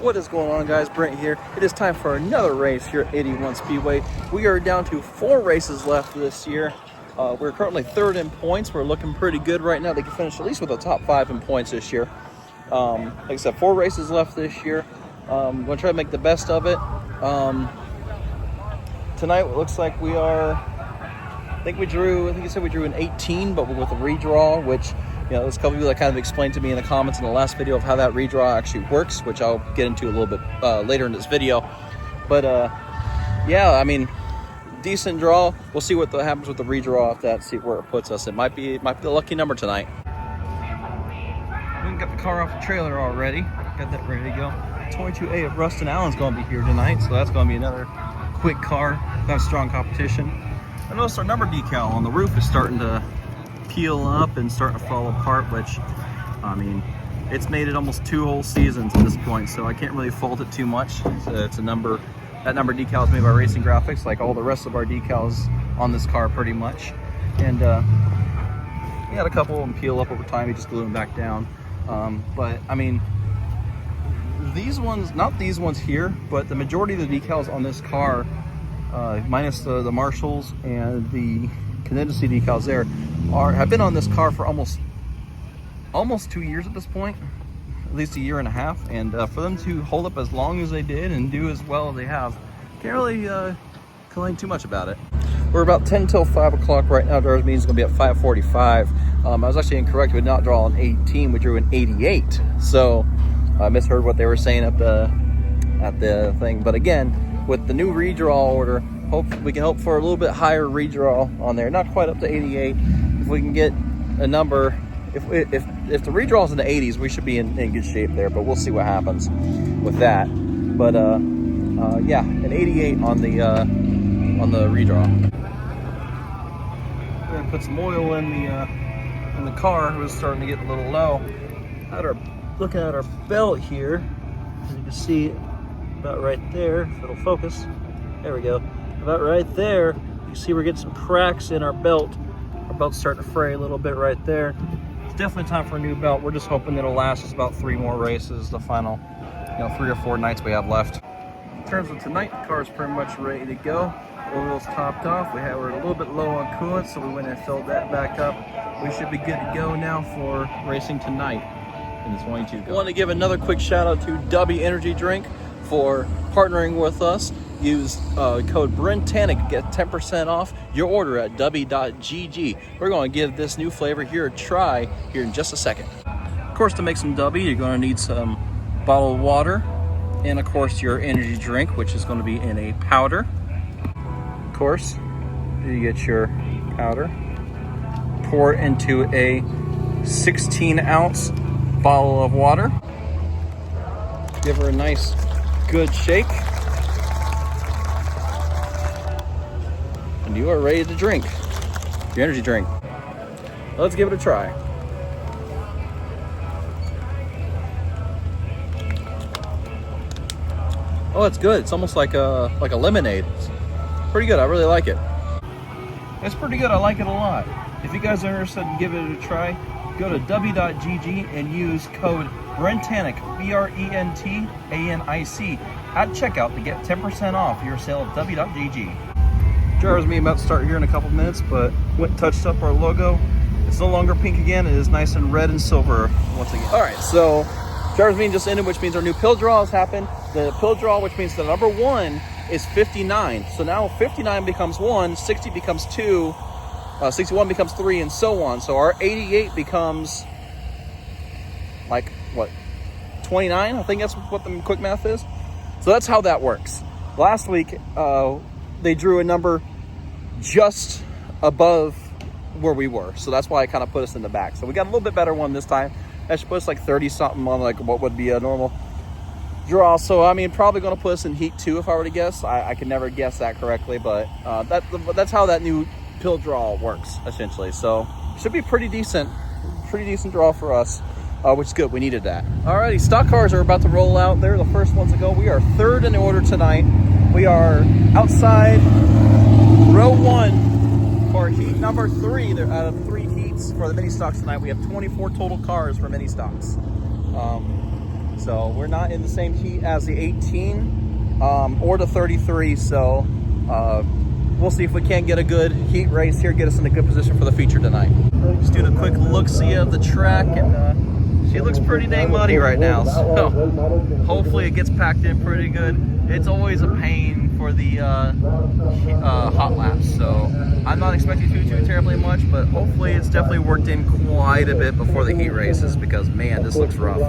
What is going on, guys? Brent here. It is time for another race here at 81 Speedway. We are down to 4 races left this year. We're currently 3rd in points. We're looking pretty good right now. They can finish at least with the top 5 in points this year. Like I said, 4 races left this year. I'm going to try to make the best of it. Tonight it looks like we are, I think you said we drew an 18, but with a redraw, which, you know, there's a couple people that kind of explained to me in the comments in the last video of how that redraw actually works, which I'll get into a little bit later in this video. But yeah, I mean, decent draw. We'll see what happens with the redraw after that, see where it puts us. It might be the lucky number tonight. We got the car off the trailer already. Got that ready to go. 22A of Rustin Allen's going to be here tonight, so that's going to be another quick car. Have strong competition. I noticed our number decal on the roof is starting to peel up and starting to fall apart, which, I mean, it's made it almost 2 whole seasons at this point, so I can't really fault it too much. It's a number, that number decal is made by Racing Graphics, like all the rest of our decals on this car pretty much. And we had a couple of them peel up over time. We just glue them back down. But I mean, these ones, not these ones here, but the majority of the decals on this car, minus the Marshalls and the contingency decals there, have been on this car for almost 2 years at this point, at least 1.5 years. And for them to hold up as long as they did and do as well as they have, can't really complain too much about it. We're about 10 till 5 o'clock right now. Driver's meeting is going to be at 5:45. I was actually incorrect. We did not draw an 18. We drew an 88. So I misheard what they were saying at the thing. But again, with the new redraw order, we can hope for a little bit higher redraw on there. Not quite up to 88. If we can get a number, if the redraw is in the 80s, we should be in good shape there. But we'll see what happens with that. But yeah, an 88 on the redraw. We're gonna put some oil in the car. It was starting to get a little low. Looking at our belt here, as you can see, about right there. If it'll focus, there we go. About right there, you see we're getting some cracks in our belt. Our belt's starting to fray a little bit right there. It's definitely time for a new belt. We're just hoping it'll last us about 3 more races, the final, 3 or 4 nights we have left. In terms of tonight, the car is pretty much ready to go. Oil's topped off. We're a little bit low on coolant, so we went and filled that back up. We should be good to go now for racing tonight in the 22. I want to give another quick shout out to W Energy Drink for partnering with us. Use code BRENTANIC to get 10% off your order at w.gg. We're going to give this new flavor here a try here in just a second. Of course, to make some W, you're going to need some bottled water and, of course, your energy drink, which is going to be in a powder. Of course, you get your powder. Pour it into a 16-ounce bottle of water. Give her a nice, good shake. And you are ready to drink your energy drink. Let's give it a try. Oh, it's good. It's almost like a lemonade. It's pretty good. I really like it. It's pretty good. I like it a lot. If you guys are interested in giving it a try, go to w.gg and use code BRENTANIC, BRENTANIC, at checkout to get 10% off your sale at w.gg. Driver's meeting about to start here in a couple minutes, but went and touched up our logo. It's no longer pink again. It is nice and red and silver once again. All right, so driver's meeting just ended, which means our new pill draw has happened. The pill draw, which means the number 1 is 59. So now 59 becomes 1, 60 becomes 2, 61 becomes 3, and so on. So our 88 becomes, like, what, 29? I think that's what the quick math is. So that's how that works. Last week, they drew a number just above where we were. So that's why it kind of put us in the back. So we got a little bit better one this time. That should put us like 30-something on like what would be a normal draw. So, I mean, probably going to put us in heat 2 if I were to guess. I can never guess that correctly, but that's how that new pill draw works, essentially. So should be pretty decent draw for us, which is good. We needed that. Alrighty, stock cars are about to roll out. They're the first ones to go. We are 3rd in the order tonight. We are outside row 1 for heat number 3. They're out of 3 heats for the mini stocks tonight. We have 24 total cars for mini stocks. So we're not in the same heat as the 18 or the 33. So we'll see if we can't get a good heat race here, get us in a good position for the feature tonight. Just doing a quick look-see of the track, and she looks pretty dang muddy right now. So hopefully it gets packed in pretty good. It's always a pain for the hot laps, so I'm not expecting to do too terribly much, but hopefully it's definitely worked in quite a bit before the heat races, because man, this looks rough.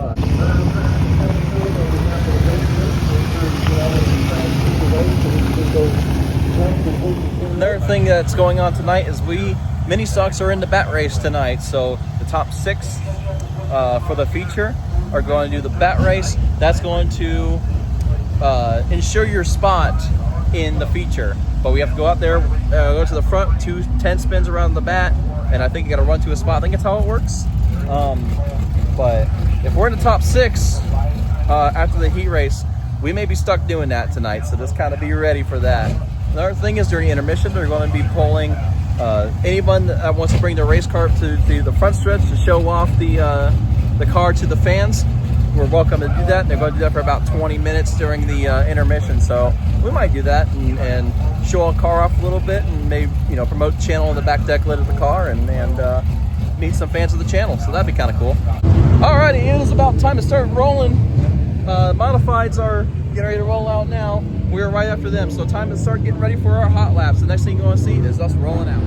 Another thing that's going on tonight is mini stocks are in the bat race tonight, so the top 6 for the feature are going to do the bat race. That's going to ensure your spot in the feature, but we have to go out there, go to the front, 10 spins around the bat, and I think you got to run to a spot. I think that's how it works. But if we're in the top 6 after the heat race, we may be stuck doing that tonight, so just kind of be ready for that. Another thing is during intermission, they're going to be pulling anyone that wants to bring their race car to the front stretch to show off the car to the fans. We're welcome to do that, and they're going to do that for about 20 minutes during the intermission. So we might do that and show our car off a little bit, and maybe promote the channel on the back deck lid of the car, and meet some fans of the channel. So that'd be kind of cool. Alrighty, it is about time to start rolling. Modifieds are getting ready to roll out now. We're right after them, so time to start getting ready for our hot laps. The next thing you're going to see is us rolling out.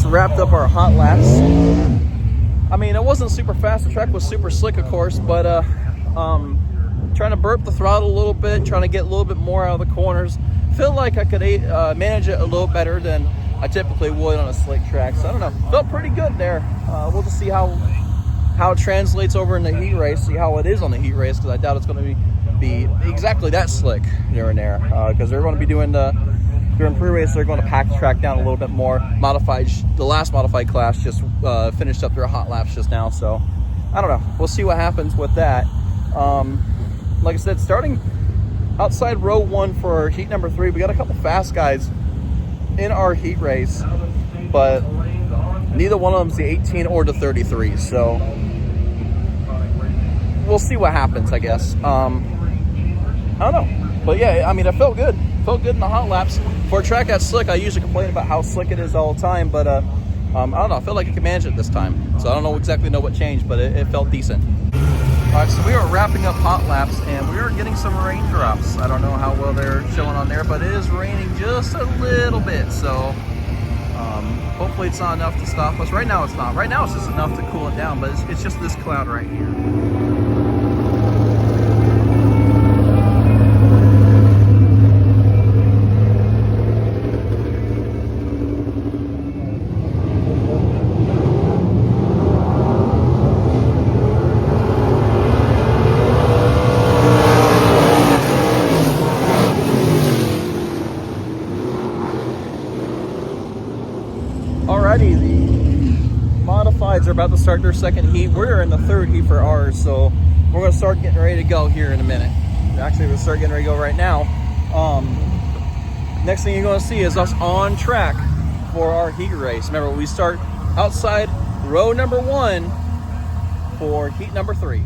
Wrapped up our hot laps. I mean, it wasn't super fast. The track was super slick, of course, but trying to burp the throttle a little bit, trying to get a little bit more out of the corners. Feel like I could manage it a little better than I typically would on a slick track. So I don't know. Felt pretty good there. We'll just see how it translates over in the heat race. See how it is on the heat race, because I doubt it's going to be exactly that slick during there. Because they're going to be doing during pre-race, they're going to pack the track down a little bit more. The last modified class just finished up their hot laps just now, so I don't know. We'll see what happens with that. Like I said, starting outside row 1 for heat number 3, we got a couple fast guys in our heat race, but neither one of them's the 18 or the 33. So we'll see what happens, I guess. I don't know. But yeah, I mean, it felt good. Felt good in the hot laps. For a track that's slick, I usually complain about how slick it is all the time, but I don't know. I feel like I can manage it this time. So I don't know exactly what changed, but it felt decent. All right, so we are wrapping up hot laps, and we are getting some raindrops. I don't know how well they're showing on there, but it is raining just a little bit. So hopefully it's not enough to stop us. Right now it's not. Right now it's just enough to cool it down, but it's just this cloud right here. Alrighty, the modifieds are about to start their second heat. We're in the third heat for ours, so we're going to start getting ready to go here in a minute. Actually, we'll start getting ready to go right now. Next thing you're going to see is us on track for our heat race. Remember, we start outside row number 1 for heat number 3.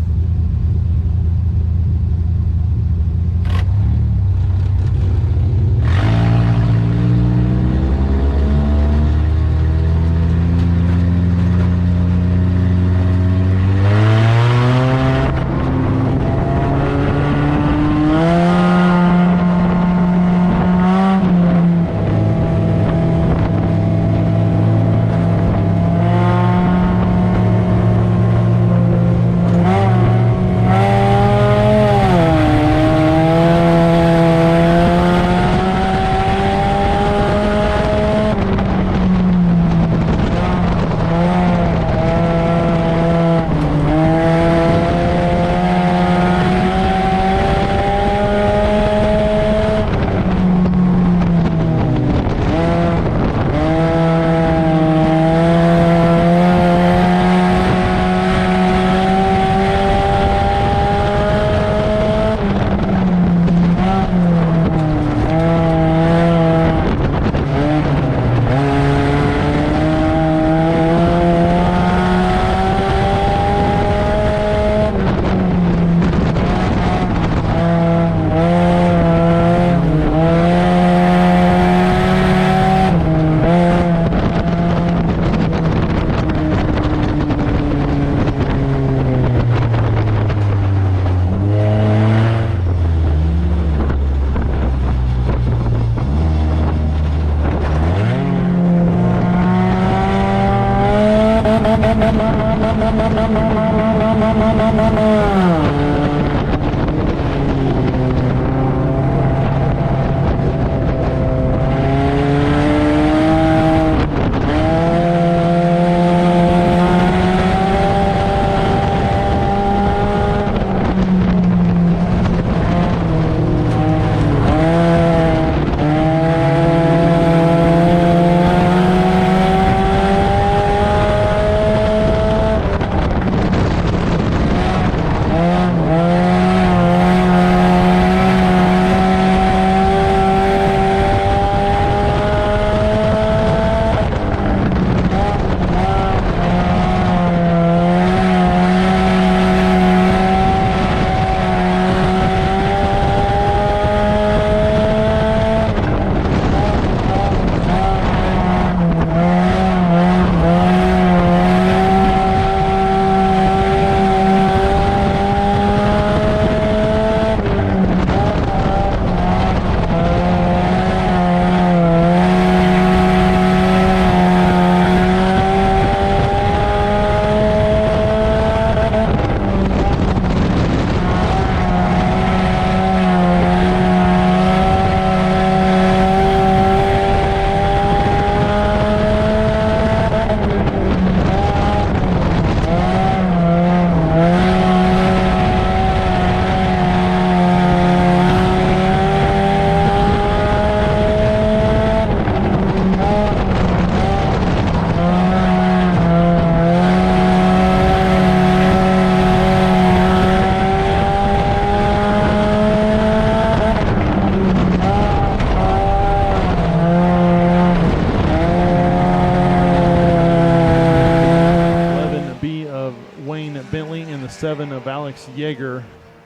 7 of Alex Yeager.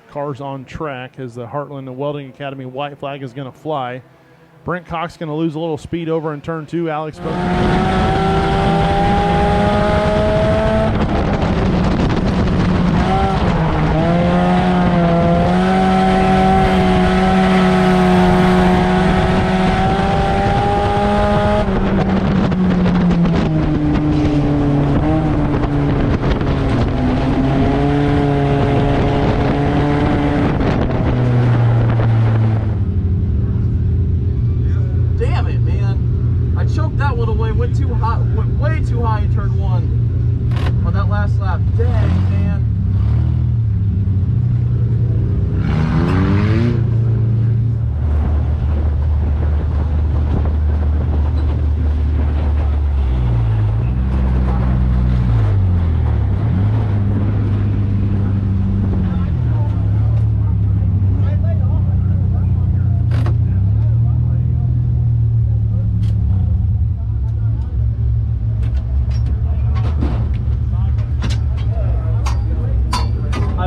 Cars on track as the Heartland and Welding Academy white flag is going to fly. Brent Cox going to lose a little speed over in turn 2. Alex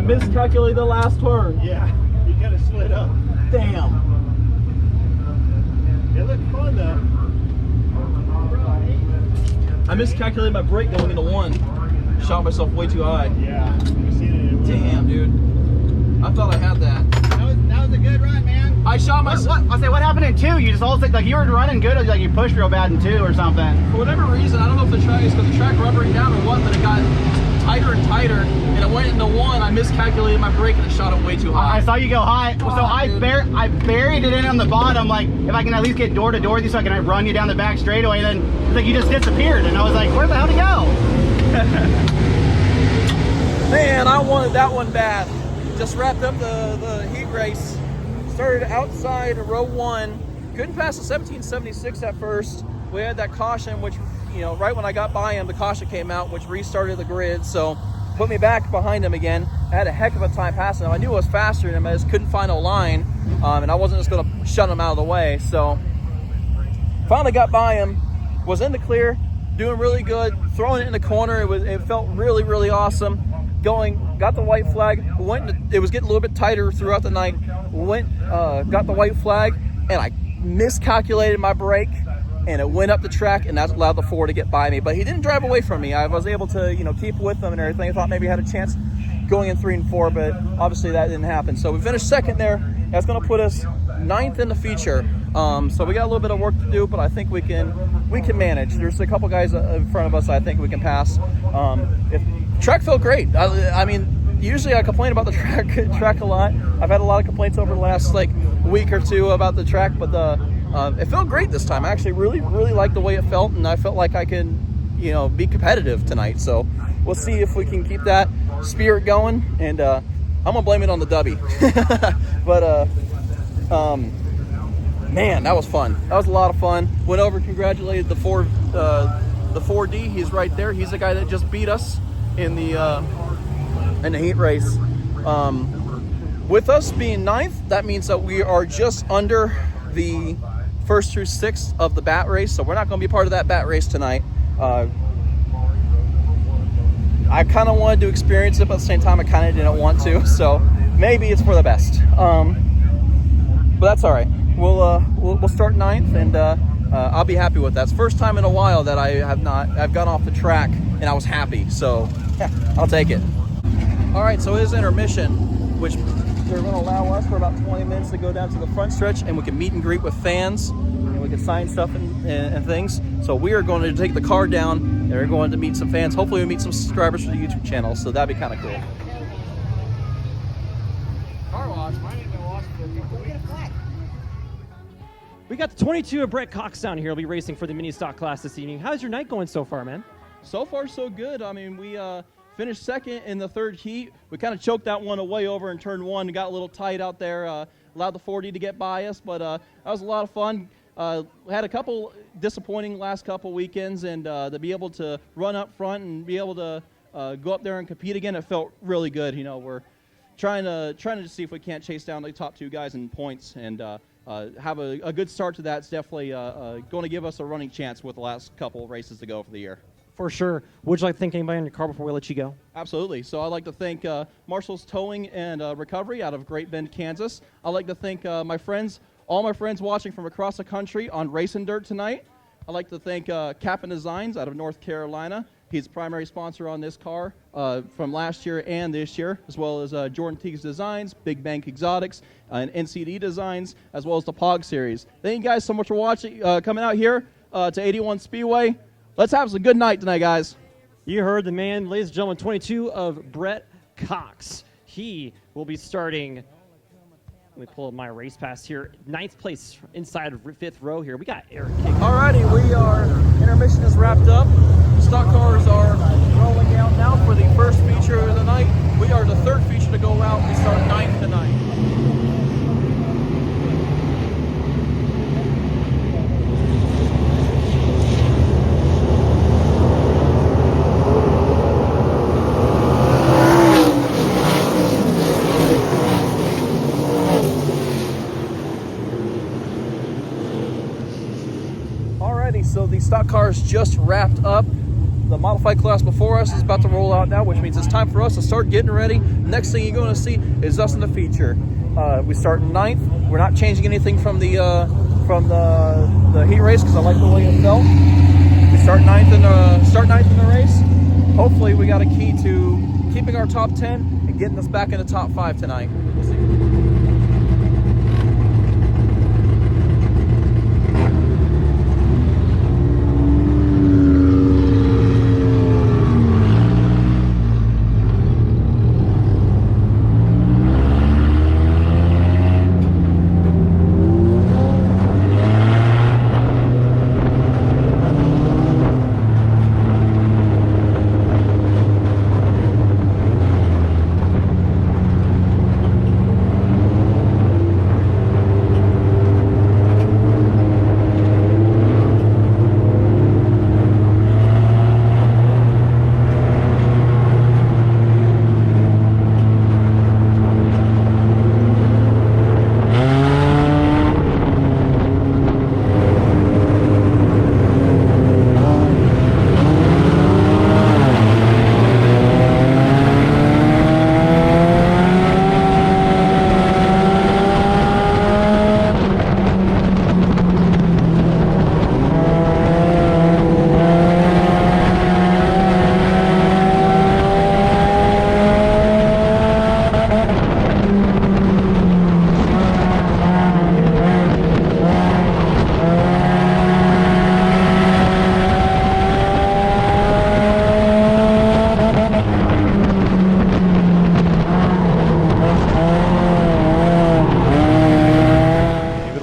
miscalculated the last turn. Yeah, you kind of slid up. Damn. It looked fun though. I miscalculated my brake going into 1. Shot myself way too high. Yeah, you seen it. Damn, dude. I thought I had that. That was a good run, man. I shot myself. I say, what happened in 2? You just all like you were running good, like you pushed real bad in 2 or something. For whatever reason, I don't know if the track is because the track rubbering down or what, but it got tighter and tighter, and it went into 1. I miscalculated my brake and it shot it way too high. I saw you go high, so I buried it in on the bottom, like if I can at least get door to door with you so I can run you down the back straightaway, and then it's like you just disappeared, and I was like, where the hell to go? Man, I wanted that one bad. Just wrapped up the heat race. Started outside row 1. Couldn't pass the 1776 at first. We had that caution, which, you know, right when I got by him, the caution came out, which restarted the grid. So put me back behind him again. I had a heck of a time passing him. I knew I was faster than him. I just couldn't find a line. And I wasn't just going to shut him out of the way. So finally got by him. Was in the clear. Doing really good. Throwing it in the corner. It felt really, really awesome. Got the white flag, it was getting a little bit tighter throughout the night, got the white flag, and I miscalculated my brake, and it went up the track, and that allowed the 4 to get by me. But he didn't drive away from me. I was able to, you know, keep with him and everything. I thought maybe I had a chance going in 3 and 4, but obviously that didn't happen. So we finished 2nd there. That's going to put us 9th in the feature. So we got a little bit of work to do, but I think we can manage. There's a couple guys in front of us I think we can pass. Track felt great. I mean, usually I complain about the track a lot. I've had a lot of complaints over the last week or 2 about the track, but it felt great this time. I actually really liked the way it felt, and I felt like I can, you know, be competitive tonight. So we'll see if we can keep that spirit going, and I'm gonna blame it on the Dubby. But man, that was fun. That was a lot of fun. Went over, congratulated the 4D. He's right there. He's the guy that just beat us in the heat race. With us being 9th, that means that we are just under the 1st through 6th of the bat race, so we're not going to be part of that bat race tonight. I kind of wanted to experience it, but at the same time I kind of didn't want to, so maybe it's for the best. But that's all right. We'll start 9th, and I'll be happy with that. It's the first time in a while that I've gone off the track and I was happy, so yeah, I'll take it. All right, so it is intermission, which they're going to allow us for about 20 minutes to go down to the front stretch, and we can meet and greet with fans, and we can sign stuff and things. So we are going to take the car down, and we're going to meet some fans. Hopefully we meet some subscribers for the YouTube channel, so that'd be kind of cool. Car wash. We got the 22 of Brett Cox down here. He'll be racing for the mini stock class this evening. How's your night going so far, man? So far, so good. I mean, we finished 2nd in the 3rd heat. We kind of choked that one away over in turn 1. Got a little tight out there. Allowed the 4D to get by us, but that was a lot of fun. We had a couple disappointing last couple weekends, and to be able to run up front and be able to go up there and compete again, it felt really good. You know, we're trying to see if we can't chase down the top 2 guys in points, and have a good start to that. It's definitely going to give us a running chance with the last couple races to go for the year. For sure. Would you like to thank anybody on your car before we let you go? Absolutely. So I'd like to thank Marshall's Towing and Recovery out of Great Bend, Kansas. I'd like to thank my friends, all my friends watching from across the country on Racing Dirt tonight. I'd like to thank Cap'n Designs out of North Carolina. He's the primary sponsor on this car from last year and this year, as well as Jordan Teague's Designs, Big Bank Exotics, and NCD Designs, as well as the POG Series. Thank you guys so much for watching, coming out here to 81 Speedway. Let's have a good night tonight, guys. You heard the man, ladies and gentlemen, 22 of Brett Cox. He will be starting, let me pull up my race pass here, 9th place inside of 5th row here. We got Eric King. Alrighty, intermission is wrapped up. Stock cars are rolling out now for the first feature of the night. We are the 3rd feature to go out. We start 9th tonight. Alrighty, so the stock cars just wrapped up. The modified class before us is about to roll out now, which means it's time for us to start getting ready. Next thing you're going to see is us in the feature. We start 9th. We're not changing anything from the heat race because I like the way it felt. We start 9th in the race. Hopefully, we got a key to keeping our top 10 and getting us back in the top 5 tonight. We'll see.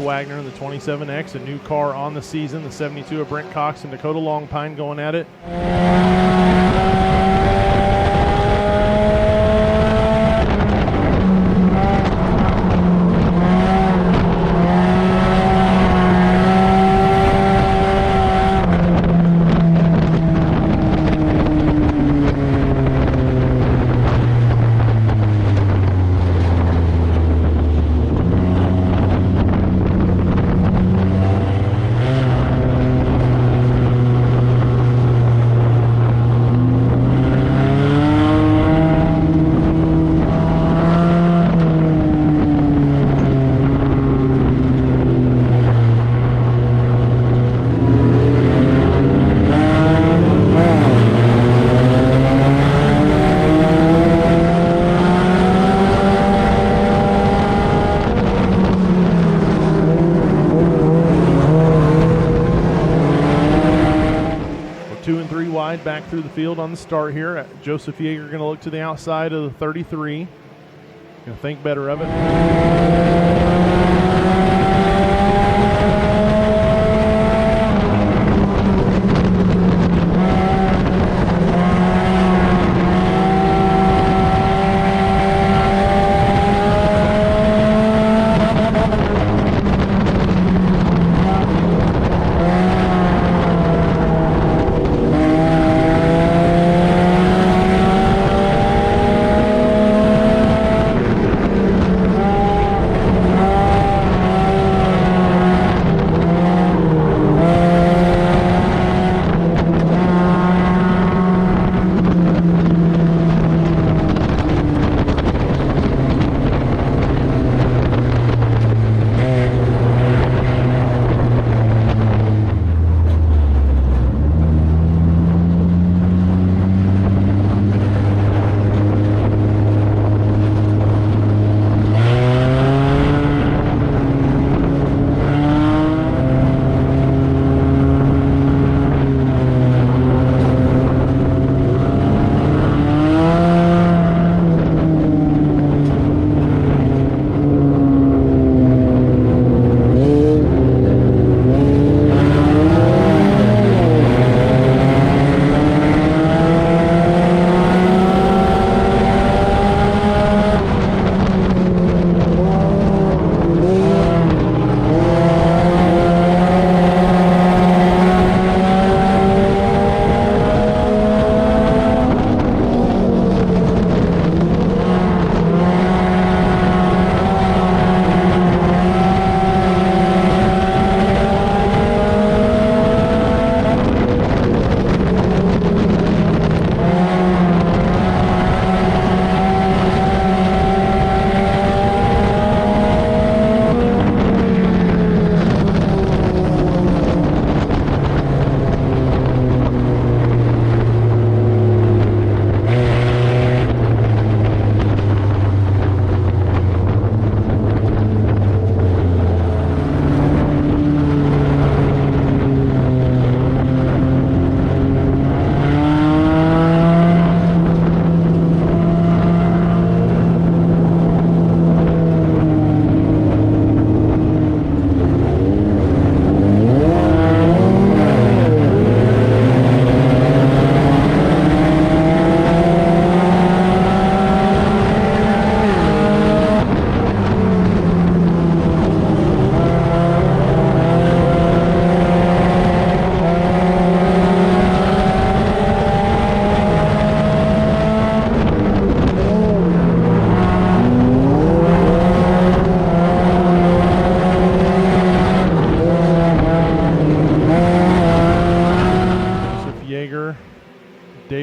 Wagner, the 27X, a new car on the season, the 72 of Brent Cox and Dakota Longpine going at it. Back through the field on the start here. Joseph Yeager going to look to the outside of the 33. Going to think better of it.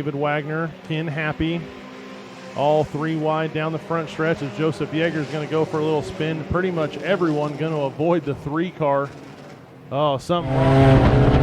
David Wagner, Ken Happy, all 3 wide down the front stretch as Joseph Yeager is going to go for a little spin. Pretty much everyone going to avoid the 3 car. Oh, something wrong.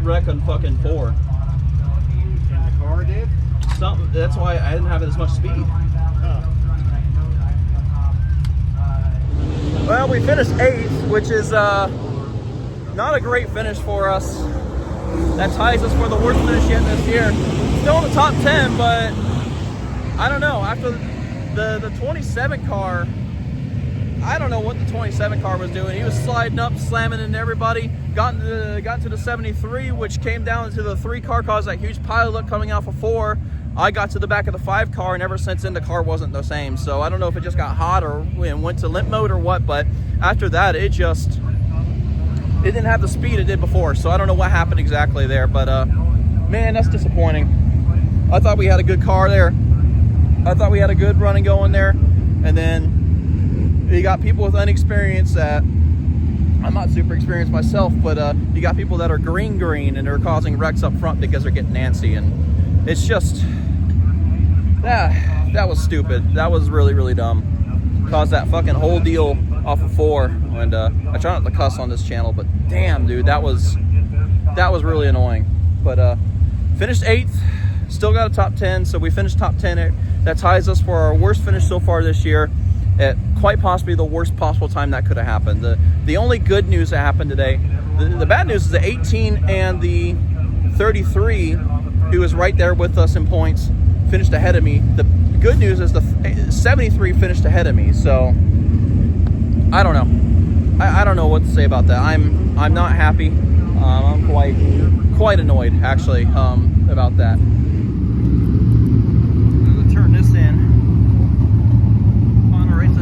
wreck on fucking 4. And the car did? Something. That's why I didn't have as much speed. Oh. Well, we finished 8th, which is not a great finish for us. That ties us for the worst finish yet this year. Still in the top 10, but I don't know. After the 27 car, I don't know what the 27 car was doing. He was sliding up, slamming into everybody. Got to the 73, which came down to the 3 car, caused that huge pileup coming off of 4. I got to the back of the 5 car, and ever since then the car wasn't the same. So I don't know if it just got hot or went to limp mode or what, but after that it didn't have the speed it did before. So I don't know what happened exactly there, but man, that's disappointing. I thought we had a good car there. I thought we had a good running going there, and then you got people with inexperience that, I'm not super experienced myself, but you got people that are green and they're causing wrecks up front because they're getting antsy, and it's just, that was stupid. That was really dumb. Caused that fucking whole deal off of 4, and I try not to cuss on this channel, but damn, dude, that was really annoying. But finished 8th, still got a top 10, so we finished top 10. That ties us for our worst finish so far this year, at quite possibly the worst possible time that could have happened. The only good news that happened today, the bad news is the 18 and the 33, who was right there with us in points, finished ahead of me. The good news is the 73 finished ahead of me. So I don't know. I don't know what to say about that. I'm not happy. I'm quite annoyed actually about that. I'm gonna turn this in.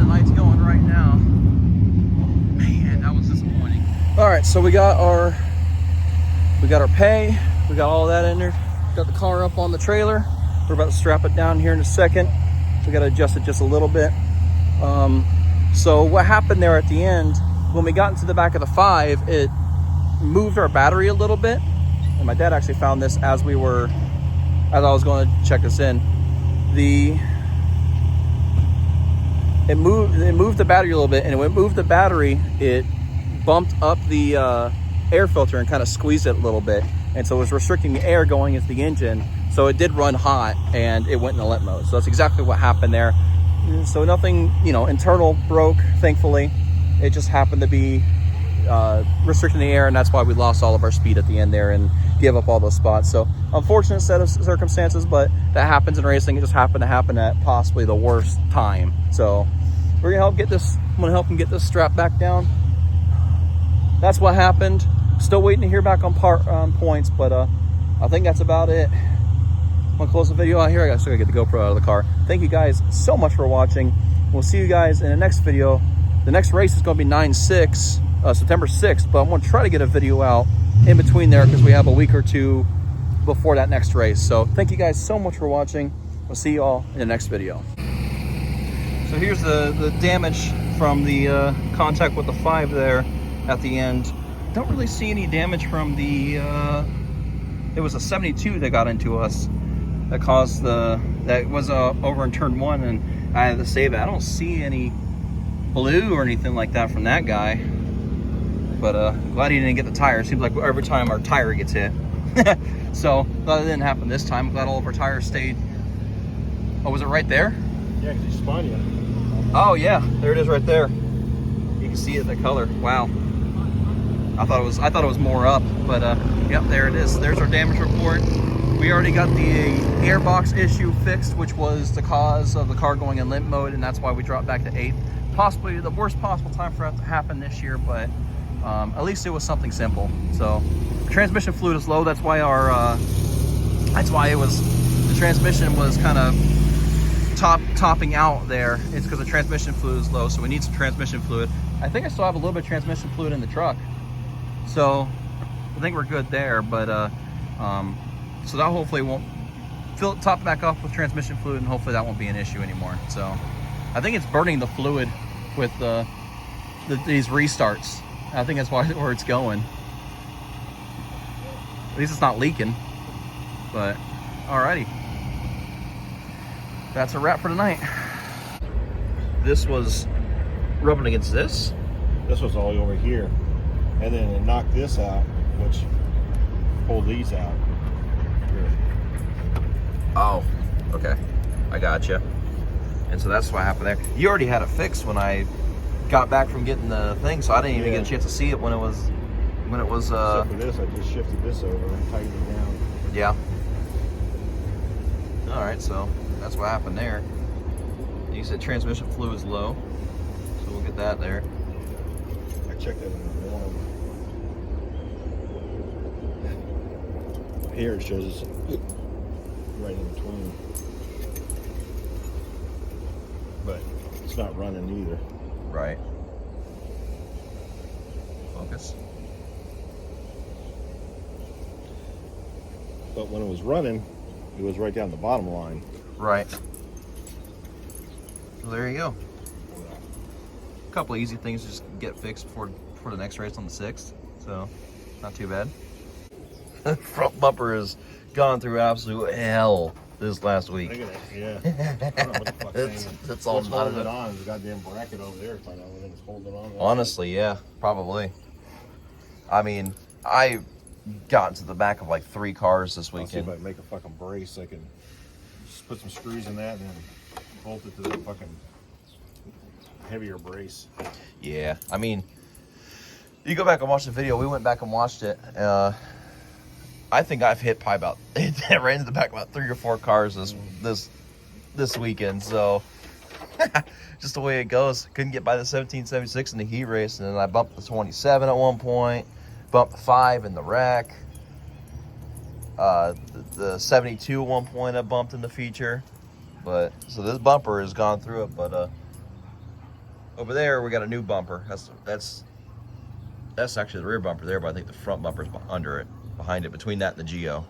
Lights going right now. Man, that was disappointing. All right, so we got our pay, we got all that in there, got the car up on the trailer. We're about to strap it down here in a second. We got to adjust it just a little bit. So what happened there at the end, when we got into the back of the 5, it moved our battery a little bit, and my dad actually found this as I was going to check this in. It moved the battery a little bit, and when it moved the battery, it bumped up the air filter and kind of squeezed it a little bit, and so it was restricting the air going into the engine, so it did run hot and it went into limp mode. So that's exactly what happened there. So nothing, internal broke, thankfully. It just happened to be restricting the air, and that's why we lost all of our speed at the end there and gave up all those spots. So unfortunate set of circumstances, but that happens in racing. It just happened to happen at possibly the worst time. So we're gonna help him get this strap back down. That's what happened. Still waiting to hear back on points, but I think that's about it. I'm gonna close the video out here. I still gotta get the GoPro out of the car. Thank you guys so much for watching. We'll see you guys in the next video. The next race is gonna be 9/6, September 6th, but I'm gonna try to get a video out in between there because we have a week or two before that next race. So thank you guys so much for watching. We'll see you all in the next video. So here's the damage from the contact with the 5 there at the end. Don't really see any damage from the, it was a 72 that got into us. That caused that was over in turn 1, and I had to save it. I don't see any blue or anything like that from that guy. But glad he didn't get the tire. It seems like every time our tire gets hit. So glad it didn't happen this time. Glad all of our tires stayed. Oh, was it right there? Yeah, because he spun you. Oh yeah, there it is right there. You can see it, the color. Wow. I thought it was more up, but yep, there it is. There's our damage report. We already got the airbox issue fixed, which was the cause of the car going in limp mode, and that's why we dropped back to 8th. Possibly the worst possible time for that to happen this year, but at least it was something simple. So transmission fluid is low. That's why the transmission was kind of topping out there. It's because the transmission fluid is low, so we need some transmission fluid. I think I still have a little bit of transmission fluid in the truck, so I think we're good there. But so that hopefully won't top back off with transmission fluid, and hopefully that won't be an issue anymore. So I think it's burning the fluid with these restarts. I think that's where it's going. At least it's not leaking. But alrighty, that's a wrap for tonight. This was rubbing against this. This was all over here, and then it knocked this out, which pulled these out. Here. Oh, okay, I gotcha. And so that's what happened there. You already had it fixed when I got back from getting the thing, so I didn't even Yeah. get a chance to see it when it was Except for this, I just shifted this over and tightened it down. yeah. All right, so that's what happened there. You said transmission fluid's low, so we'll get that there. I checked that in the one. Here it shows us right in between. But it's not running either. Right. Focus. But when it was running, it was right down the bottom line. Right. Well, there you go. A couple of easy things to just get fixed before the next race on the 6th. So, not too bad. Front bumper has gone through absolute hell this last week. Look at it, yeah. I don't know what the fuck's hanging. It's all What's holding knotted it up. on? The goddamn bracket over there. It's like, I think it's holding on. Honestly, yeah, probably. I mean, I got into the back of like 3 cars this I'll see if weekend. I can make a fucking brace. I can just put some screws in that and then bolt it to the fucking heavier brace. Yeah, I mean, you go back and watch the video. We went back and watched it. I think I've hit probably about ran into the back of about 3 or 4 cars this weekend. So just the way it goes. Couldn't get by the 1776 in the heat race, and then I bumped the 27 at one point, bumped the 5 in the wreck. The 72 at one point I bumped in the feature. But so this bumper has gone through it, but over there we got a new bumper. That's actually the rear bumper there, but I think the front bumper's under it, behind it, between that and the Geo.